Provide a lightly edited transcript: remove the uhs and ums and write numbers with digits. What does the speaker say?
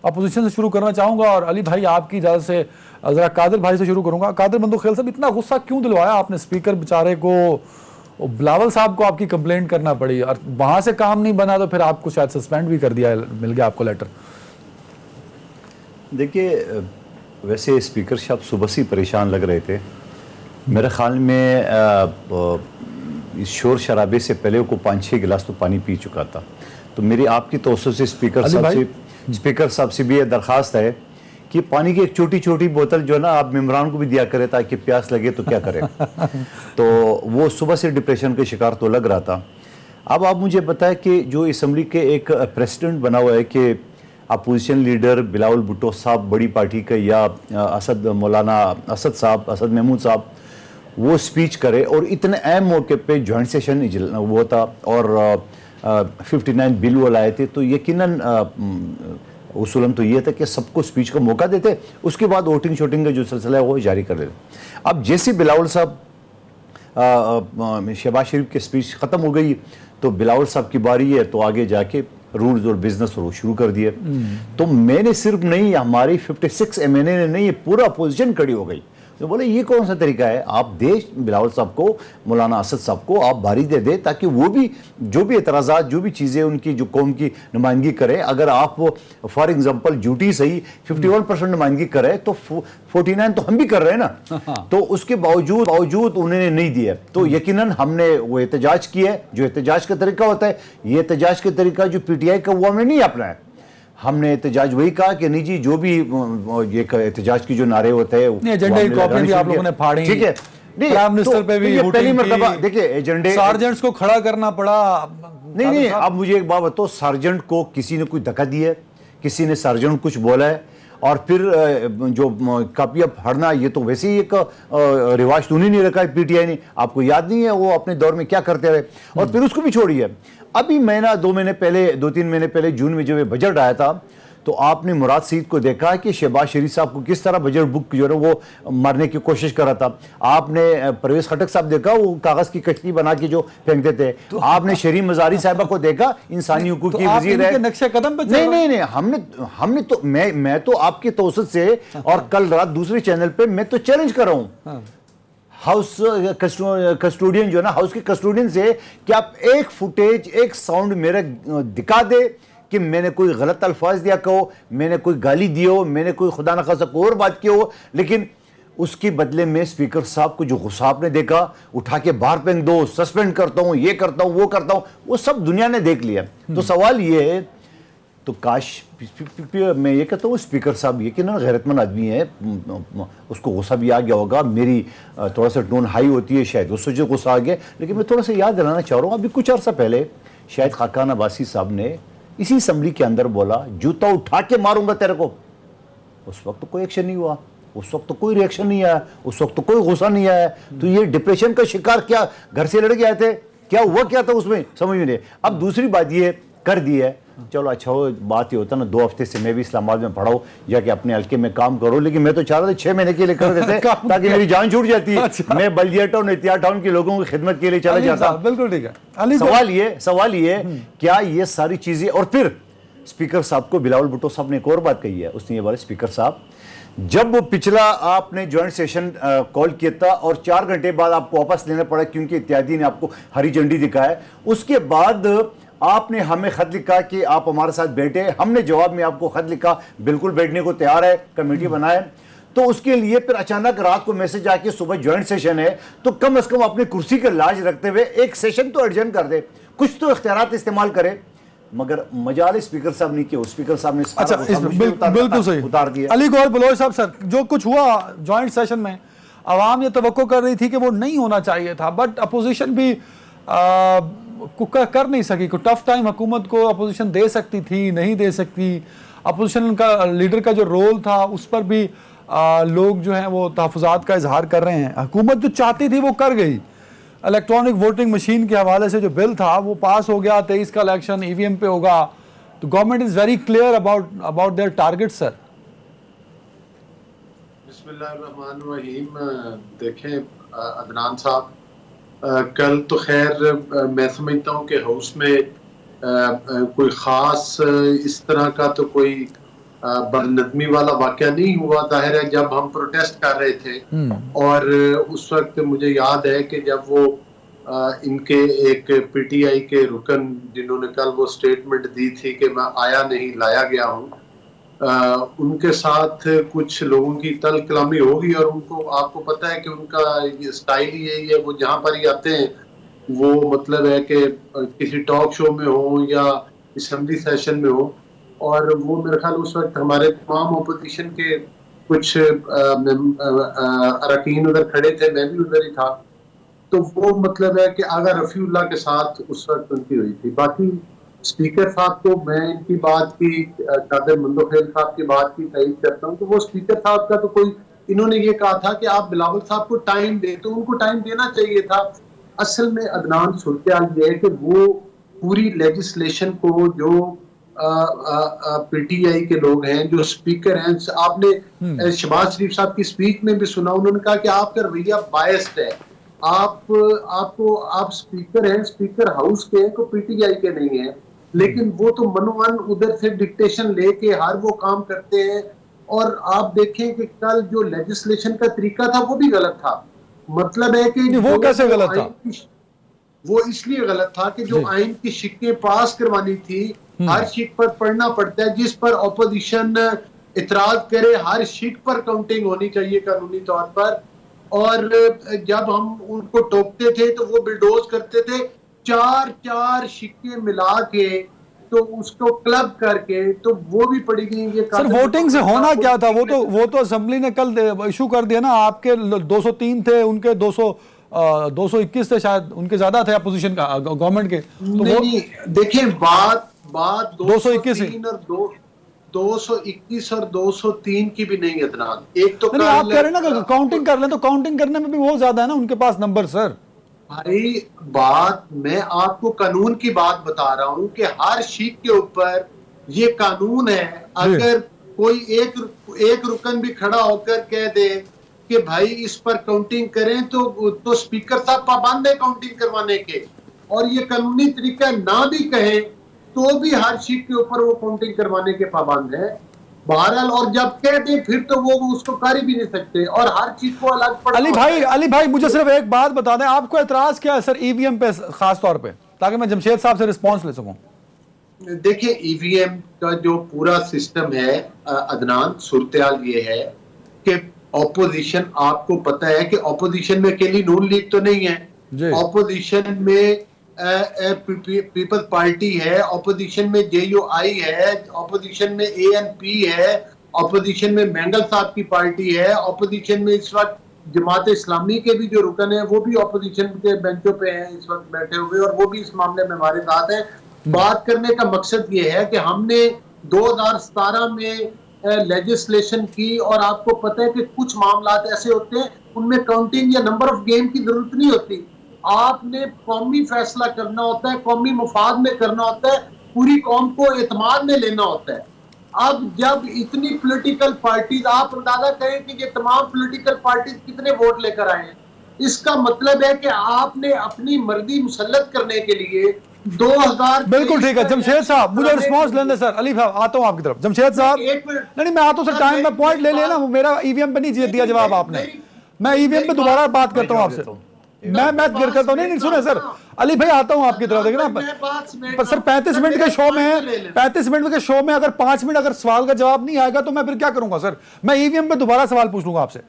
Opposition سے شروع کرنا چاہوں گا اور علی بھائی آپ کی اجازت سے ذرا قادر بھائی سے شروع کروں گا. قادر بندوخیل صاحب, اتنا غصہ کیوں دلوایا آپ نے اسپیکر بیچارے کو؟ بلاول صاحب کو آپ کی کمپلینٹ کرنا پڑی اور وہاں سے کام نہیں بنا تو پھر آپ کو شاید سسپینڈ بھی کر دیا, مل گیا آپ کو لیٹر. دیکھیے ویسے اسپیکر صاحب صبح سے پریشان لگ رہے تھے. میرے خیال میں اس شور شرابے سے پہلے کو 5-6 گلاس تو پانی پی چکا تھا. تو میری آپ کی توسط سے اسپیکر صاحب سے بھی یہ درخواست ہے کہ پانی کی ایک چھوٹی چھوٹی بوتل جو ہے نا آپ ممبران کو بھی دیا کرے تاکہ پیاس لگے تو کیا کرے. تو وہ صبح سے ڈپریشن کے شکار تو لگ رہا تھا. اب آپ مجھے بتائیں کہ جو اسمبلی کے ایک پریسیڈنٹ بنا ہوا ہے کہ اپوزیشن لیڈر بلاول بھٹو صاحب بڑی پارٹی کا یا مولانا اسد محمود صاحب وہ سپیچ کرے اور اتنے اہم موقع پہ جوائنٹ سیشن وہ تھا اور 59 بل وہ لائے تھے, تو یقیناً اصولاً تو یہ تھا کہ سب کو سپیچ کا موقع دیتے, اس کے بعد ووٹنگ شوٹنگ کا جو سلسلہ ہے وہ جاری کر دیتے. اب جیسے بلاول صاحب شہباز شریف کی سپیچ ختم ہو گئی تو بلاول صاحب کی باری ہے, تو آگے جا کے رولز اور بزنس اور وہ شروع کر دیے. تو میں نے صرف نہیں, ہماری 56 ایم این اے نے نہیں, پورا اپوزیشن کھڑی ہو گئی. تو بولے یہ کون سا طریقہ ہے, آپ دے بلاول صاحب کو, مولانا اسد صاحب کو آپ باری دے دے تاکہ وہ بھی جو بھی اعتراضات جو بھی چیزیں ان کی جو قوم کی نمائندگی کرے, اگر آپ فار ایگزامپل ڈیوٹی صحیح 51% نمائندگی کرے تو 49 تو ہم بھی کر رہے ہیں نا. تو اس کے باوجود انہوں نے نہیں دیا. تو یقیناً ہم نے وہ احتجاج کیا ہے, جو احتجاج کا طریقہ ہوتا ہے, یہ احتجاج کا طریقہ جو پی ٹی آئی کا وہ ہم نے نہیں اپنایا. ہم نے احتجاج وہی کہا کہ نہیں جی جو بھی یہ احتجاج کی جو نعرے ہوتے ہیں ایجنڈے کی کاپیاں بھی آپ لوگوں نے پھاڑی, ٹھیک ہے, پرائم منسٹر پہ بھی پہلی مرتبہ دیکھیں ایجنڈے سارجنٹس کو کھڑا کرنا پڑا. نہیں اب مجھے ایک بات بتاؤ, سارجنٹ کو کسی نے کوئی دھکا دیا ہے, کسی نے سارجنٹ کچھ بولا ہے, اور پھر جو کاپیاں پھاڑنا یہ تو ویسے ہی ایک رواج تو نہیں رکھا ہے پی ٹی آئی نے. آپ کو یاد نہیں ہے وہ اپنے دور میں کیا کرتے رہے, اور پھر اس کو بھی چھوڑی ہے. ابھی مہینہ 2-3 مہینے پہلے جون میں جب یہ بجٹ آیا تھا تو آپ نے مراد سعید کو دیکھا کہ شہباز شریف صاحب کو کس طرح بجٹ بک جو ہے وہ مارنے کی کوشش کر رہا تھا. آپ نے پرویز خٹک صاحب دیکھا وہ کاغذ کی کشتی بنا کے جو پھینک دیتے. آپ نے شریم مزاری صاحبہ کو دیکھا انسانی حقوق کی وزیر ہے. نقشے قدم پہ نہیں ہم نے تو میں تو آپ کی توسط سے اور کل رات دوسرے چینل پہ میں تو چیلنج کر رہا ہوں ہاؤس کسٹوڈین جو ہے نا, ہاؤس کے کسٹوڈین سے کہ آپ ایک فوٹیج ایک ساؤنڈ میرے دکھا دے کہ میں نے کوئی غلط الفاظ دیا کہو, میں نے کوئی گالی دی ہو, میں نے کوئی خدا نخواستہ کوئی اور بات کی ہو, لیکن اس کے بدلے میں اسپیکر صاحب کو جو غصہ آپ نے دیکھا, اٹھا کے باہر پھینک دو, سسپینڈ کرتا ہوں, یہ کرتا ہوں, وہ کرتا ہوں, وہ سب دنیا نے دیکھ لیا. تو سوال یہ ہے, تو کاش میں یہ کہتا ہوں اسپیکر صاحب یقیناً غیرت مند آدمی ہے, اس کو غصہ بھی آ گیا ہوگا, میری تھوڑا سا ٹون ہائی ہوتی ہے شاید اس سے غصہ آ گیا, لیکن میں تھوڑا سا یاد دلانا چاہ رہا ہوں ابھی کچھ عرصہ پہلے شاید خاقان عباسی صاحب نے اسی اسمبلی کے اندر بولا جوتا اٹھا کے ماروں گا تیرے کو. اس وقت تو کوئی ایکشن نہیں ہوا, اس وقت تو کوئی ریئیکشن نہیں آیا, اس وقت تو کوئی غصہ نہیں آیا. تو یہ ڈپریشن کا شکار کیا گھر سے لڑ کے آئے تھے, کیا ہوا کیا تھا اس میں سمجھ میں نہیں. اب دوسری بات یہ کر دی ہے, چلو اچھا ہو, بات یہ ہوتا نا 2 ہفتے سے میں بھی اسلام آباد میں پڑھا ہوں یا کہ اپنے حلقے میں کام کرو, لیکن میں تو چاہ رہا تھا 6 مہینے کے لیے کر دیتے تاکہ میری جان چھوٹ جاتی ہے. میں بلدیہ ٹاؤن احتیاط ٹاؤن کے لوگوں کی خدمت کے لیے چلا جاتا. بالکل ٹھیک ہے. سوال یہ کیا یہ ساری چیزیں, اور پھر اسپیکر صاحب کو بلاول بھٹو صاحب نے ایک اور بات کہی ہے, اس نے یہ بات اسپیکر صاحب جب وہ پچھلا آپ نے جوائنٹ سیشن کال کیا تھا اور 4 گھنٹے بعد آپ کو واپس لینا پڑا کیونکہ اتحادی نے آپ کو ہری جھنڈی دکھایا, اس کے بعد آپ نے ہمیں خط لکھا کہ آپ ہمارے ساتھ بیٹھے, ہم نے جواب میں آپ کو خط لکھا بالکل بیٹھنے کو تیار ہے, کمیٹی بنائے. تو اس کے لیے پھر اچانک رات کو میسج آ کے صبح جوائنٹ سیشن ہے, تو کم از کم اپنی کرسی کا لاج رکھتے ہوئے ایک سیشن تو ایڈجرن کر دے, کچھ تو اختیارات استعمال کرے. مگر مجال اسپیکر صاحب نہیں کیا, اسپیکر صاحب نے بالکل صحیح اتار دیا. علی گوہر بلوچ صاحب, سر جو کچھ ہوا جوائنٹ سیشن میں عوام یہ توقع کر رہی تھی کہ وہ نہیں ہونا چاہیے تھا, بٹ اپوزیشن بھی کر نہیں سکی. کوئی ٹف ٹائم حکومت کو اپوزیشن دے سکتی تھی, نہیں دے سکتی. اپوزیشن کا لیڈر کا جو رول تھا اس پر بھی لوگ جو ہیں وہ تحفظات کا اظہار کر رہے ہیں. حکومت جو چاہتی تھی وہ کر گئی. الیکٹرانک ووٹنگ مشین کے حوالے سے جو بل تھا وہ پاس ہو گیا, 23 کا الیکشن ای وی ایم پہ ہوگا. تو government is very clear about their target. Sir بسم اللہ الرحمن الرحیم. دیکھیں عدنان صاحب, کل تو خیر میں سمجھتا ہوں کہ ہاؤس میں کوئی خاص اس طرح کا تو کوئی بدنظمی والا واقعہ نہیں ہوا. ظاہر ہے جب ہم پروٹیسٹ کر رہے تھے اور اس وقت مجھے یاد ہے کہ جب وہ ان کے ایک پی ٹی آئی کے رکن جنہوں نے کل وہ سٹیٹمنٹ دی تھی کہ میں آیا نہیں لایا گیا ہوں, ان کے ساتھ کچھ لوگوں کی تل کلامی ہوگی, اور ان کو آپ کو پتہ ہے کہ ان کا اسٹائل ہی یہی ہے, وہ جہاں پر ہی آتے ہیں وہ مطلب ہے کہ کسی ٹاک شو میں ہو یا اسمبلی سیشن میں ہو, اور وہ میرے خیال اس وقت ہمارے تمام اپوزیشن کے کچھ اراکین ادھر کھڑے تھے, میں بھی ادھر ہی تھا, تو وہ مطلب ہے کہ آغا رفیع اللہ کے ساتھ اس وقت ان کی ہوئی تھی. باقی اسپیکر صاحب کو میں ان کی بات کی, قادر مندوخیل صاحب کی بات کی تائید کرتا ہوں کہ وہ اسپیکر صاحب کا تو کوئی, انہوں نے یہ کہا تھا کہ آپ بلاول صاحب کو ٹائم دیں, تو ان کو ٹائم دینا چاہیے تھا. اصل میں عدنان صورتحال یہ ہے کہ وہ پوری لیجسلیشن کو جو پی ٹی آئی کے لوگ ہیں, جو اسپیکر ہیں, آپ نے شہباز شریف صاحب کی سپیچ میں بھی سنا, انہوں نے کہا کہ آپ کا رویہ بائسڈ ہے, آپ اسپیکر ہیں, اسپیکر ہاؤس کے ہیں, کو پی ٹی آئی کے نہیں ہیں, لیکن وہ تو منوان ادھر سے ڈکٹیشن لے کے ہر وہ کام کرتے ہیں. اور آپ دیکھیں کہ کل جو لیجسلیشن کا طریقہ تھا وہ بھی غلط تھا. مطلب ہے کہ وہ کیسے غلط تھا؟ وہ اس لیے غلط تھا کہ جو آئین کی شکیں پاس کروانی تھی, ہر شک پر پڑھنا پڑتا ہے, جس پر اپوزیشن اعتراض کرے ہر شک پر کاؤنٹنگ ہونی چاہیے قانونی طور پر. اور جب ہم ان کو ٹوکتے تھے تو وہ بلڈوز کرتے تھے, چار شکیں ملا کے تو اس کو کلب کر کے, تو وہ بھی پڑی گئی. یہ سر ووٹنگ سے ہونا کیا تھا؟ وہ تو اسمبلی نے کل ایشو کر دیا نا, آپ کے 203 تھے, ان کے 221 تھے شاید, ان کے زیادہ تھے اپوزیشن کا گورنمنٹ کے. نہیں دیکھیں بات 221 اور 221 اور 203 کی بھی نہیں عدنان. ایک تو آپ کہہ رہے ہیں نا کہ کاؤنٹنگ کر لیں, تو کاؤنٹنگ کرنے میں بھی بہت زیادہ ہے نا ان کے پاس نمبر. سر بھائی بات میں آپ کو قانون کی بات بتا رہا ہوں کہ ہر شیٹ کے اوپر یہ قانون ہے. اگر کوئی ایک رکن بھی کھڑا ہو کر کہہ دے کہ بھائی اس پر کاؤنٹنگ کریں, تو سپیکر صاحب پابند ہے کاؤنٹنگ کروانے کے, اور یہ قانونی طریقہ نہ بھی کہیں تو بھی ہر شیٹ کے اوپر وہ کاؤنٹنگ کروانے کے پابند ہے. بہرحال اور جب کہہ دیں پھر تو وہ اس کو کر ہی بھی نہیں سکتے, اور ہر چیز کو الگ پڑھنا. علی بھائی مجھے صرف ایک بات بتا دیں, آپ کو اعتراض کیا ہے سر ای وی ایم پہ خاص طور پہ, تاکہ میں جمشید صاحب سے رسپانس لے سکوں؟ دیکھیں ای وی ایم کا جو پورا سسٹم ہے عدنان, صورتحال یہ ہے کہ اپوزیشن, آپ کو پتہ ہے کہ اپوزیشن میں اکیلی نون لیگ تو نہیں ہے, اپوزیشن میں پیپلز پارٹی ہے, اپوزیشن میں جے یو آئی ہے, اپوزیشن میں اے این پی ہے, اپوزیشن میں مینگل صاحب کی پارٹی ہے, اپوزیشن میں اس وقت جماعت اسلامی کے بھی جو رکن ہیں وہ بھی اپوزیشن کے بینچوں پہ ہیں اس وقت بیٹھے ہوئے, اور وہ بھی اس معاملے میں ہمارے ساتھ ہیں. بات کرنے کا مقصد یہ ہے کہ ہم نے 2017 میں لیجسلیشن کی, اور آپ کو پتہ ہے کہ کچھ معاملات ایسے ہوتے ہیں ان میں کاؤنٹنگ یا نمبر آف گیم کی ضرورت نہیں ہوتی. آپ نے قومی فیصلہ کرنا ہوتا ہے, قومی مفاد میں کرنا ہوتا ہے, پوری قوم کو اعتماد میں لینا ہوتا ہے. اب جب اتنی پولیٹیکل پارٹیز, آپ اندازہ کریں کہ یہ تمام پولیٹیکل پارٹیز کتنے ووٹ لے کر آئے ہیں, اس کا مطلب ہے کہ آپ نے اپنی مرضی مسلط کرنے کے لیے 2000. بالکل ٹھیک ہے جمشید صاحب, مجھے رسپانس لینے سر. علی صاحب آتا ہوں آپ کی طرف. جمشید صاحب نہیں, میں آتا ہوں سر, ٹائم میں پوائنٹ لے لینا, میرا ای وی ایم پہ نہیں دیا جواب آپ نے, میں ای وی ایم پہ دوبارہ بات کرتا ہوں آپ سے, میں گر کرتا ہوں. نہیں سنیں سر, علی بھائی آتا ہوں آپ کی طرف. دیکھیں نا سر 35 منٹ کے شو میں 35 منٹ کے شو میں اگر 5 منٹ اگر سوال کا جواب نہیں آئے گا تو میں پھر کیا کروں گا سر؟ میں ای وی ایم پہ دوبارہ سوال پوچھ لوں گا آپ سے.